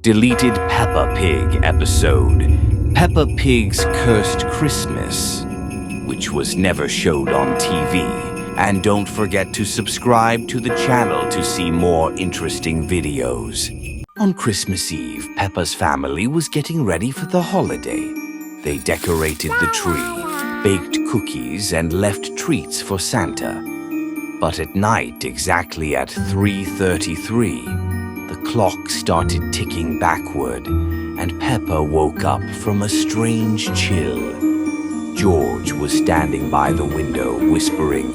Deleted Peppa Pig episode, Peppa Pig's Cursed Christmas, which was never showed on TV. And don't forget to subscribe to the channel to see more interesting videos. On Christmas Eve, Peppa's family was getting ready for the holiday. They decorated the tree, baked cookies, and left treats for Santa. But at night, exactly at 3:33, the clock started ticking backward, and Peppa woke up from a strange chill. George was standing by the window, whispering,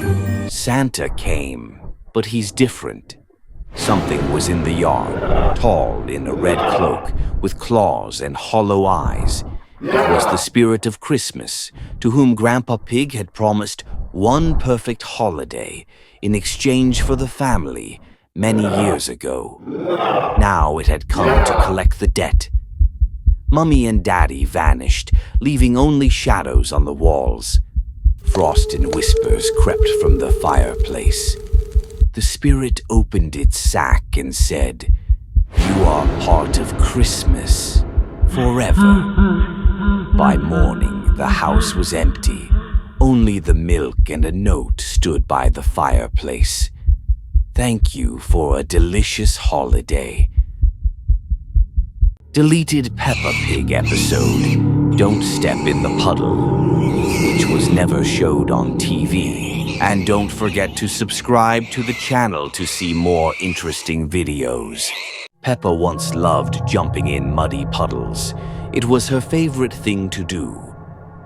"Santa came, but he's different." Something was in the yard, tall in a red cloak, with claws and hollow eyes. It was the spirit of Christmas, to whom Grandpa Pig had promised one perfect holiday in exchange for the family many years ago. Now it had come to collect the debt. Mummy and Daddy vanished, leaving only shadows on the walls. Frost and whispers crept from the fireplace. The spirit opened its sack and said, "You are part of Christmas, forever." By morning, the house was empty. Only the milk and a note stood by the fireplace. "Thank you for a delicious holiday." Deleted Peppa Pig episode, Don't Step in the Puddle, which was never showed on TV. And don't forget to subscribe to the channel to see more interesting videos. Peppa once loved jumping in muddy puddles. It was her favorite thing to do.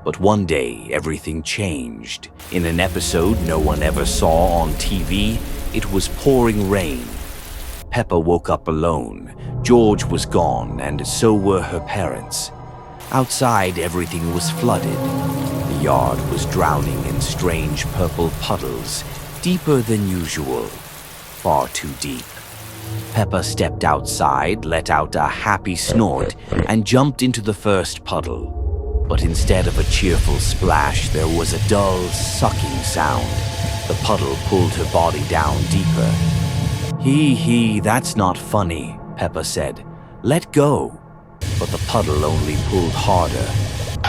But one day, everything changed. In an episode no one ever saw on TV, it was pouring rain. Peppa woke up alone. George was gone, and so were her parents. Outside, everything was flooded. The yard was drowning in strange purple puddles, deeper than usual, far too deep. Peppa stepped outside, let out a happy snort, and jumped into the first puddle. But instead of a cheerful splash, there was a dull, sucking sound. The puddle pulled her body down deeper. Hee, that's not funny," Peppa said. "Let go." But the puddle only pulled harder.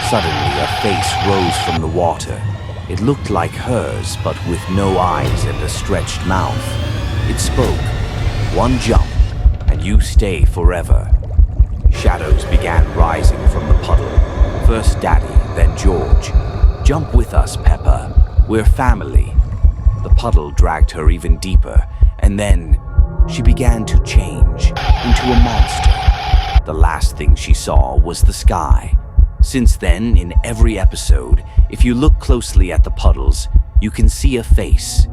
Suddenly, a face rose from the water. It looked like hers, but with no eyes and a stretched mouth. It spoke, "One jump, and you stay forever." Shadows began rising from the puddle. First Daddy, then George. "Jump with us, Peppa. We're family." The puddle dragged her even deeper, and then she began to change into a monster. The last thing she saw was the sky. Since then, in every episode, if you look closely at the puddles, you can see a face.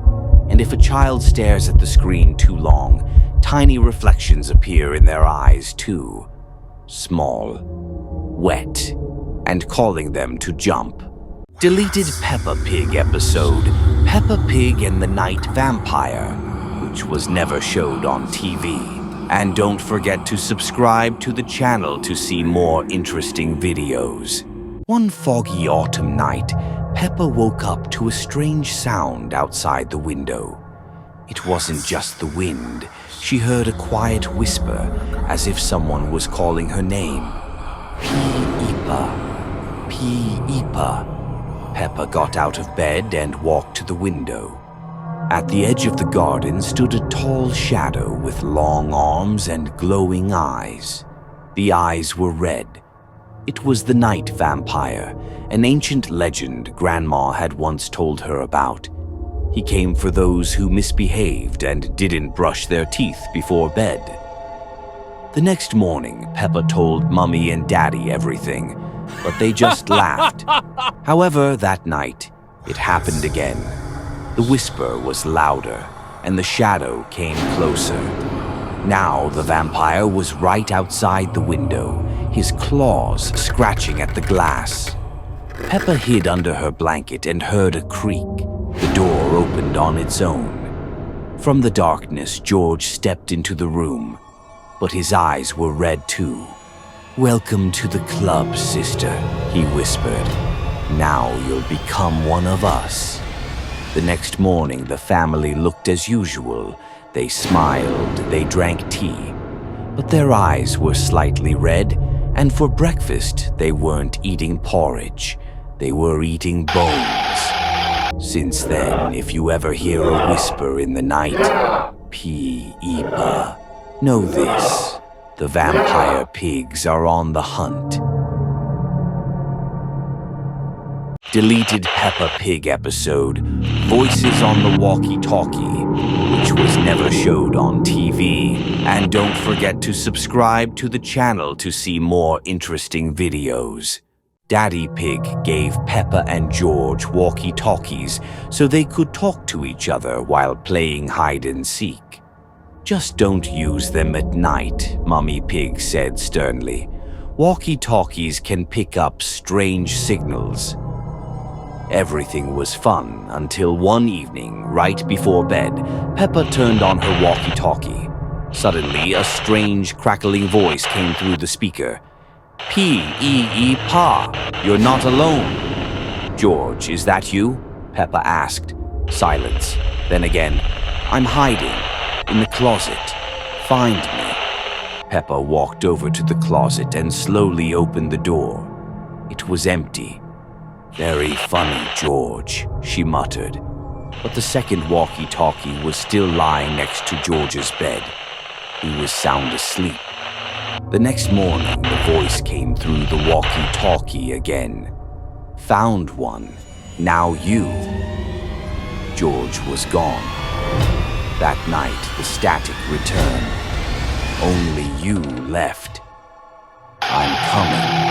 And if a child stares at the screen too long, tiny reflections appear in their eyes too. Small, wet, and calling them to jump. Deleted Peppa Pig episode, Peppa Pig and the Night Vampire, which was never showed on TV. And don't forget to subscribe to the channel to see more interesting videos. One foggy autumn night, Peppa woke up to a strange sound outside the window. It wasn't just the wind. She heard a quiet whisper, as if someone was calling her name. P-Ipa, P-Ipa. Peppa got out of bed and walked to the window. At the edge of the garden stood a tall shadow with long arms and glowing eyes. The eyes were red. It was the night vampire, an ancient legend Grandma had once told her about. He came for those who misbehaved and didn't brush their teeth before bed. The next morning, Peppa told Mummy and Daddy everything, but they just laughed. However, that night, it happened again. The whisper was louder, and the shadow came closer. Now the vampire was right outside the window, his claws scratching at the glass. Peppa hid under her blanket and heard a creak. The door opened on its own. From the darkness, George stepped into the room, but his eyes were red too. "Welcome to the club, sister," he whispered. "Now you'll become one of us." The next morning, the family looked as usual. They smiled, they drank tea. but their eyes were slightly red, and for breakfast they weren't eating porridge, they were eating bones. Since then, if you ever hear a whisper in the night, "Peppa," know this: the vampire pigs are on the hunt. Deleted Peppa Pig episode, Voices on the Walkie-Talkie, which was never showed on TV. And don't forget to subscribe to the channel to see more interesting videos. Daddy Pig gave Peppa and George walkie-talkies so they could talk to each other while playing hide-and-seek. "Just don't use them at night," Mummy Pig said sternly. "Walkie-talkies can pick up strange signals." Everything was fun until one evening, right before bed, Peppa turned on her walkie-talkie. Suddenly, a strange, crackling voice came through the speaker. "Pa, you're not alone." "George, is that you?" Peppa asked. Silence. Then again, "I'm hiding in the closet. Find me." Peppa walked over to the closet and slowly opened the door. It was empty. "Very funny, George," she muttered. But the second walkie-talkie was still lying next to George's bed. He was sound asleep. The next morning, the voice came through the walkie-talkie again. "Found one. Now you." George was gone. That night, the static returned. "Only you left. I'm coming."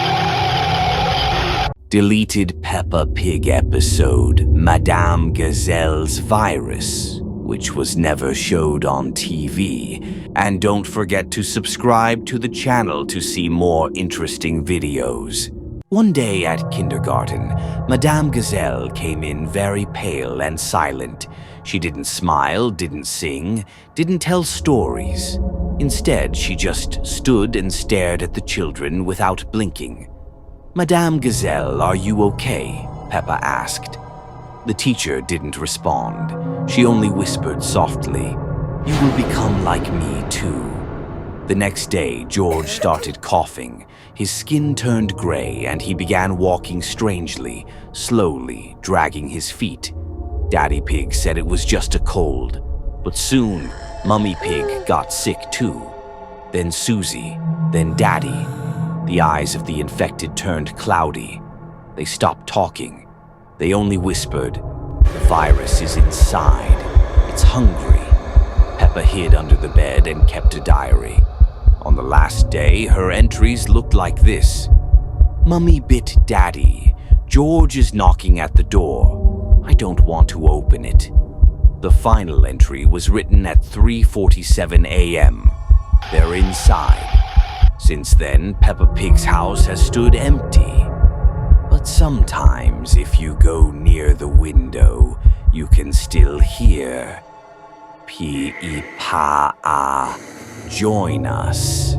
Deleted Peppa Pig episode, Madame Gazelle's Virus, which was never showed on TV. And don't forget to subscribe to the channel to see more interesting videos. One day at kindergarten, Madame Gazelle came in very pale and silent. She didn't smile, didn't sing, didn't tell stories. Instead, she just stood and stared at the children without blinking. "Madame Gazelle, are you okay?" Peppa asked. The teacher didn't respond. She only whispered softly, "You will become like me too." The next day, George started coughing. His skin turned gray and he began walking strangely, slowly, dragging his feet. Daddy Pig said it was just a cold. But soon, Mummy Pig got sick too. Then Susie, then Daddy. The eyes of the infected turned cloudy. They stopped talking. They only whispered, "The virus is inside. It's hungry." Peppa hid under the bed and kept a diary. On the last day, her entries looked like this. "Mummy bit Daddy. George is knocking at the door. I don't want to open it." The final entry was written at 3:47 a.m. They're inside. Since then, Peppa Pig's house has stood empty. But sometimes, if you go near the window, you can still hear Peppa. Join us.